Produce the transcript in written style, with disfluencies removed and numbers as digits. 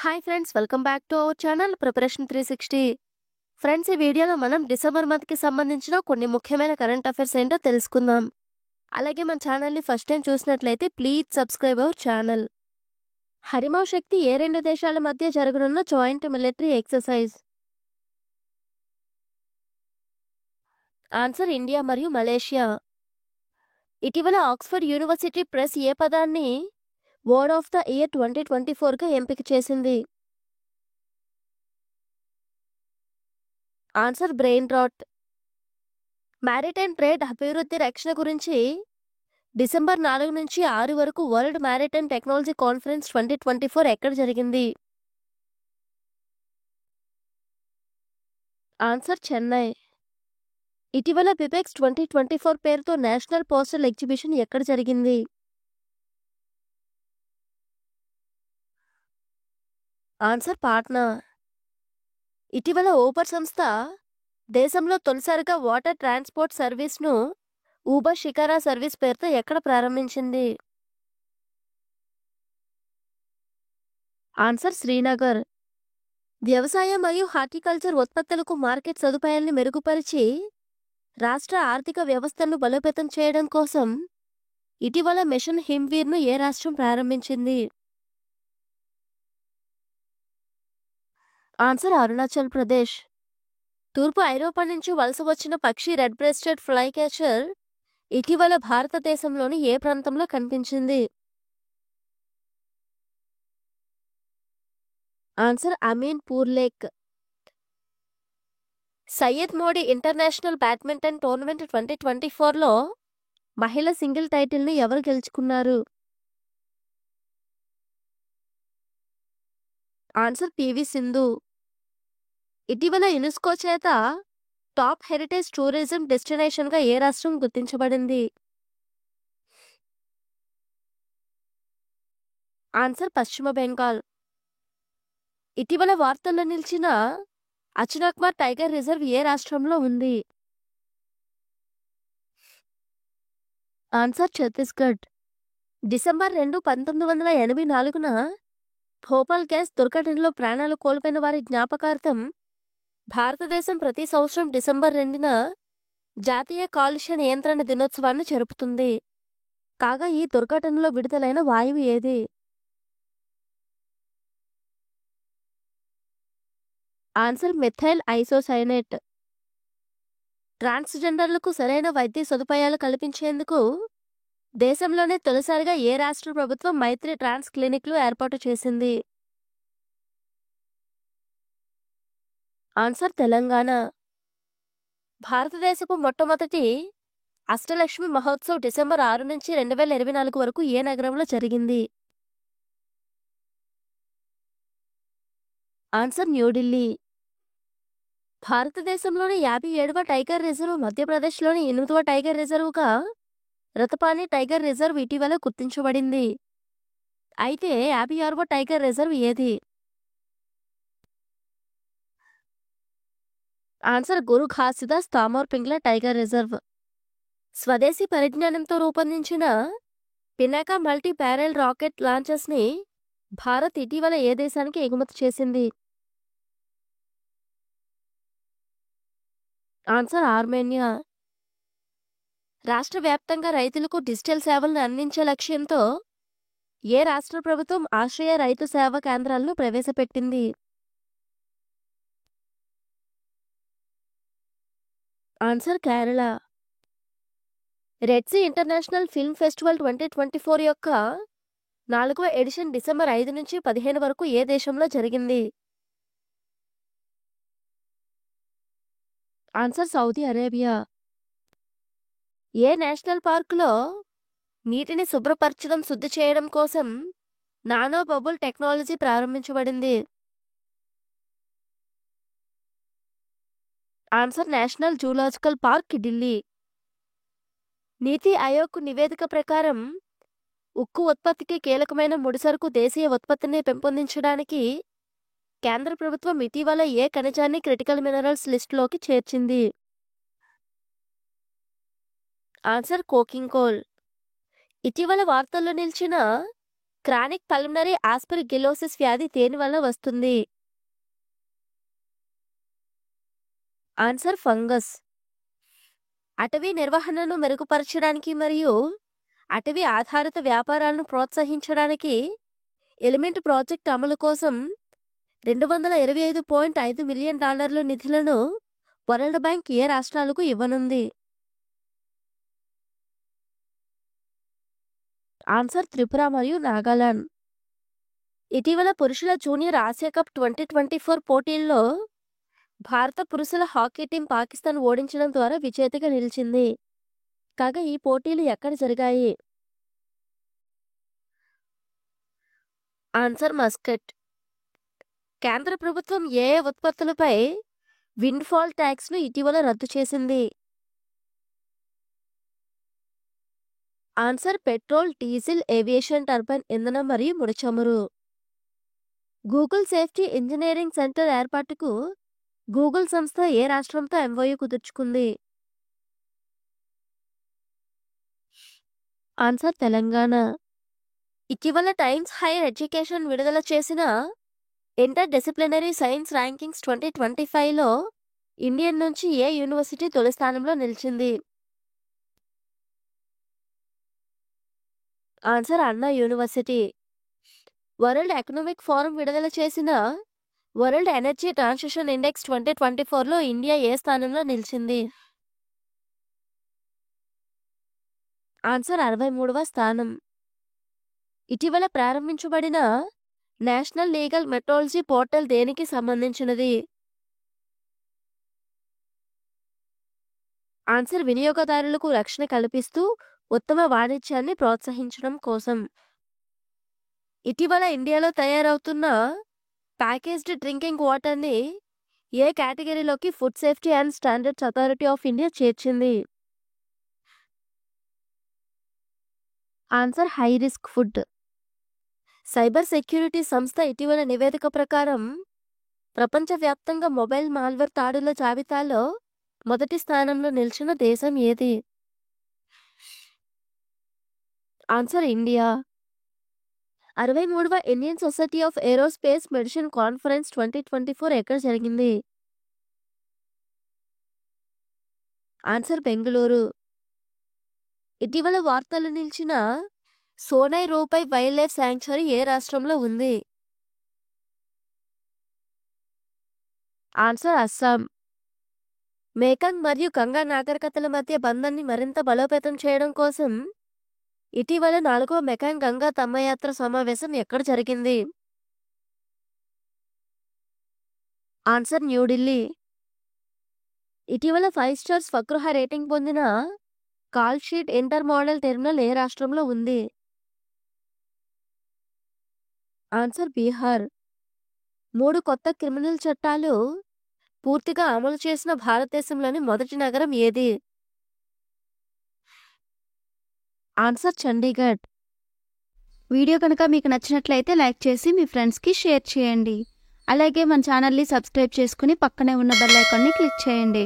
Hi friends, welcome back to our channel preparation 360. Friends, ఈ వీడియోలో మనం డిసెంబర్ మంత్కి సంబంధించిన కొన్ని ముఖ్యమైన కరెంట్ అఫైర్స్ ఏంటో తెలుసుకుందాం. అలాగే మన ఛానల్ని ఫస్ట్ టైం చూసినట్లయితే please subscribe our channel. Harimau Shakti ఏ రెండు దేశాల మధ్య జరగనున్న joint military exercise? Answer India మరియు మలేషియా. ఇటీవల ఆక్స్ఫర్డ్ యూనివర్సిటీ ప్రెస్ ఏ పదాన్ని వర్డ్ ఆఫ్ ద ఇయర్ 2024గా ఎంపిక చేసింది? Answer brain rot. Maritime trade అభివృద్ధి రక్షణ గురించి డిసెంబర్ 4 నుంచి 6 వరకు వరల్డ్ మ్యారిటైమ్ టెక్నాలజీ కాన్ఫరెన్స్ 2024 ఎక్కడ జరిగింది? ఆన్సర్ చెన్నై. ఇటీవల బిబెక్స్ 2024 పేరుతో నేషనల్ పోస్టల్ ఎగ్జిబిషన్ ఎక్కడ జరిగింది? ఆన్సర్ పాట్నా. ఇటీవల ఊబర్ సంస్థ దేశంలో తొలిసారిగా వాటర్ ట్రాన్స్పోర్ట్ సర్వీస్ను ఊబర్ షికారా సర్వీస్ పేరుతో ఎక్కడ ప్రారంభించింది? ఆన్సర్ శ్రీనగర్. వ్యవసాయం మరియు హార్టికల్చర్ ఉత్పత్తులకు మార్కెట్ సదుపాయాన్ని మెరుగుపరిచి రాష్ట్ర ఆర్థిక వ్యవస్థను బలోపేతం చేయడం కోసం ఇటీవల మిషన్ హిమ్వీర్ను ఏ రాష్ట్రం ప్రారంభించింది? ఆన్సర్ అరుణాచల్ ప్రదేశ్. తూర్పు ఐరోపా నుంచి వలస వచ్చిన పక్షి రెడ్ బ్రెస్టెడ్ ఫ్లై క్యాచర్ ఇటీవల భారతదేశంలోని ఏ ప్రాంతంలో కనిపించింది? Answer Ameenpur lake. Syed Modi international badminton tournament 2024లో మహిళల సింగిల్ టైటిల్ను ఎవరు గెలుచుకున్నారు? Answer PV Sindhu. ఇటీవల యునెస్కో చేత టాప్ హెరిటేజ్ టూరిజం డెస్టినేషన్గా ఏ రాష్ట్రం గుర్తించబడింది? ఆన్సర్ పశ్చిమ బెంగాల్. ఇటీవల వార్తల్లో నిలిచిన అచనాక్మార్ టైగర్ రిజర్వ్ ఏ రాష్ట్రంలో ఉంది? ఆన్సర్ ఛత్తీస్గఢ్. డిసెంబర్ 2, 1984న భోపాల్ గ్యాస్ దుర్ఘటనలో ప్రాణాలు కోల్పోయిన వారి జ్ఞాపకార్థం భారతదేశం ప్రతి సంవత్సరం డిసెంబర్ 2న జాతీయ కాలుష్య నియంత్రణ దినోత్సవాన్ని జరుపుతుంది. కాగా ఈ దుర్ఘటనలో విడుదలైన వాయువు ఏది? Answer methyl isocyanate. ట్రాన్స్జెండర్లకు సరైన వైద్య సదుపాయాలు కల్పించేందుకు దేశంలోనే తొలిసారిగా ఏ రాష్ట్ర ప్రభుత్వం మైత్రి ట్రాన్స్ క్లినిక్లు ఏర్పాటు చేసింది? ఆన్సర్ తెలంగాణ. భారతదేశపు మొట్టమొదటి అష్టలక్ష్మి మహోత్సవ్ డిసెంబర్ 6 నుంచి 2024 వరకు ఏ నగరంలో జరిగింది? ఆన్సర్ న్యూఢిల్లీ. భారతదేశంలోని 57వ టైగర్ రిజర్వ్ మధ్యప్రదేశ్లోని 8వ టైగర్ రిజర్వ్గా రతపాని టైగర్ రిజర్వ్ ఇటీవల గుర్తించబడింది. అయితే 56వ టైగర్ రిజర్వ్ ఏది? Answer Guru Ghasidas Tamor Pingla tiger reserve. స్వదేశీ పరిజ్ఞానంతో రూపొందించిన పినాకా మల్టీ బ్యారెల్ రాకెట్ లాంచర్స్ని భారత్ ఇటీవల ఏ దేశానికి ఎగుమతి చేసింది? Answer Armenia. రాష్ట్ర వ్యాప్తంగా రైతులకు డిజిటల్ సేవలను అందించే లక్ష్యంతో ఏ రాష్ట్ర ప్రభుత్వం ఆశ్రయ రైతు సేవా కేంద్రాలను ప్రవేశపెట్టింది? Answer Kerala. Red Sea International Film Festival 2024 యొక్క 4వ ఎడిషన్ డిసెంబర్ 5 నుంచి 15 వరకు ఏ దేశంలో జరిగింది? Answer Saudi Arabia. ఏ నేషనల్ పార్కులో నీటిని శుభ్రపరచడం శుద్ధి చేయడం కోసం నానో బబుల్ టెక్నాలజీ ప్రారంభించబడింది? Answer national zoological park Delhi. NITI Aayog నివేదిక ప్రకారం ఉక్కు ఉత్పత్తికి కీలకమైన ముడిసరుకు దేశీయ ఉత్పత్తిని పెంపొందించడానికి కేంద్ర ప్రభుత్వం ఇటీవల ఏ ఖనిజాన్ని క్రిటికల్ మినరల్స్ లిస్టులోకి చేర్చింది? Answer coking coal. ఇటీవల వార్తల్లో నిలిచిన క్రానిక్ పల్మనరీ ఆస్పర్గిలోసిస్ వ్యాధి దేని వల్ల వస్తుంది? Answer fungus. అటవీ నిర్వహణను మెరుగుపరచడానికి మరియు అటవీ ఆధారిత వ్యాపారాలను ప్రోత్సహించడానికి ఎలిమెంట్ ప్రాజెక్ట్ అమలు కోసం $225.5 మిలియన్ నిధులను వరల్డ్ బ్యాంక్ ఏ రాష్ట్రాలకు ఇవ్వనుంది? ఆన్సర్ త్రిపుర మరియు నాగాలాండ్. ఇటీవల పురుషుల జూనియర్ ఆసియా కప్ 2024 పోటీల్లో భారత పురుషుల హాకీ టీం పాకిస్తాన్ ఓడించడం ద్వారా విజేతగా నిలిచింది. కాగా ఈ పోటీలు ఎక్కడ జరిగాయి? Answer Muscat. కేంద్ర ప్రభుత్వం ఏ ఉత్పత్తులపై విండ్ఫాల్ ట్యాక్స్ను ఇటీవల రద్దు చేసింది? Answer petrol, diesel, aviation turbine ఇంధనం మరియు ముడి చమురు. గూగుల్ సేఫ్టీ ఇంజనీరింగ్ సెంటర్ ఏర్పాటుకు గూగుల్ సంస్థ ఏ రాష్ట్రంతో ఎంఓయూ కుదుర్చుకుంది? ఆన్సర్ తెలంగాణ. ఇటీవల టైమ్స్ హైయర్ ఎడ్యుకేషన్ విడుదల చేసిన ఇంటర్ డిసిప్లినరీ సైన్స్ ర్యాంకింగ్స్ 2025లో ఇండియన్ నుంచి ఏ యూనివర్సిటీ తొలి స్థానంలో నిలిచింది? ఆన్సర్ అన్నా యూనివర్సిటీ. వరల్డ్ ఎకనామిక్ ఫోరం విడుదల చేసిన వరల్డ్ ఎనర్జీ ట్రాన్సిషన్ ఇండెక్స్ 2024లో ఇండియా ఏ స్థానంలో నిలిచింది? ఆన్సర్ 63వ స్థానం. ఇటీవల ప్రారంభించబడిన నేషనల్ లీగల్ మెట్రాలజీ పోర్టల్ దేనికి సంబంధించినది? ఆన్సర్ వినియోగదారులకు రక్షణ కల్పిస్తూ ఉత్తమ వాణిజ్యాన్ని ప్రోత్సహించడం కోసం. ఇటీవల ఇండియాలో తయారవుతున్న ప్యాకేజ్డ్ డ్రింకింగ్ వాటర్ని ఏ కేటగిరీలోకి food safety and standards authority of India చేర్చింది? Answer high risk food. Cyber security సంస్థ ఇటీవల నివేదిక ప్రకారం ప్రపంచవ్యాప్తంగా మొబైల్ మాల్వేర్ దాడుల జాబితాలో మొదటి స్థానంలో నిలిచిన దేశం ఏది? Answer India. 63వ Indian society of aerospace medicine conference 2024 ఎక్కడ జరిగింది? ఆన్సర్ బెంగళూరు. ఇటీవల వార్తలు నిలిచిన Sonai Rupai wildlife sanctuary ఏ రాష్ట్రంలో ఉంది? ఆన్సర్ అస్సాం. మేకంగ్ మరియు గంగా నాగరికతల మధ్య బంధాన్ని మరింత బలోపేతం చేయడం కోసం ఇటీవల 4వ మెకాంగ్ గంగా తమ్మయాత్ర సమావేశం ఎక్కడ జరిగింది? ఆన్సర్ న్యూఢిల్లీ. ఇటీవల 5 స్టార్ స్వగృహ రేటింగ్ పొందిన కాల్ షీట్ ఇంటర్ మోడల్ టెర్మినల్ ఏ రాష్ట్రంలో ఉంది? ఆన్సర్ బీహార్. 3 కొత్త క్రిమినల్ చట్టాలు పూర్తిగా అమలు చేసిన భారతదేశంలోని మొదటి నగరం ఏది? ఆన్సర్ చండీగఢ్. వీడియో కనుక మీకు నచ్చినట్లయితే లైక్ చేసి మీ ఫ్రెండ్స్కి షేర్ చేయండి. అలాగే మన ఛానల్ని సబ్స్క్రైబ్ చేసుకుని పక్కనే ఉన్న బెల్ ఐకాన్ని క్లిక్ చేయండి.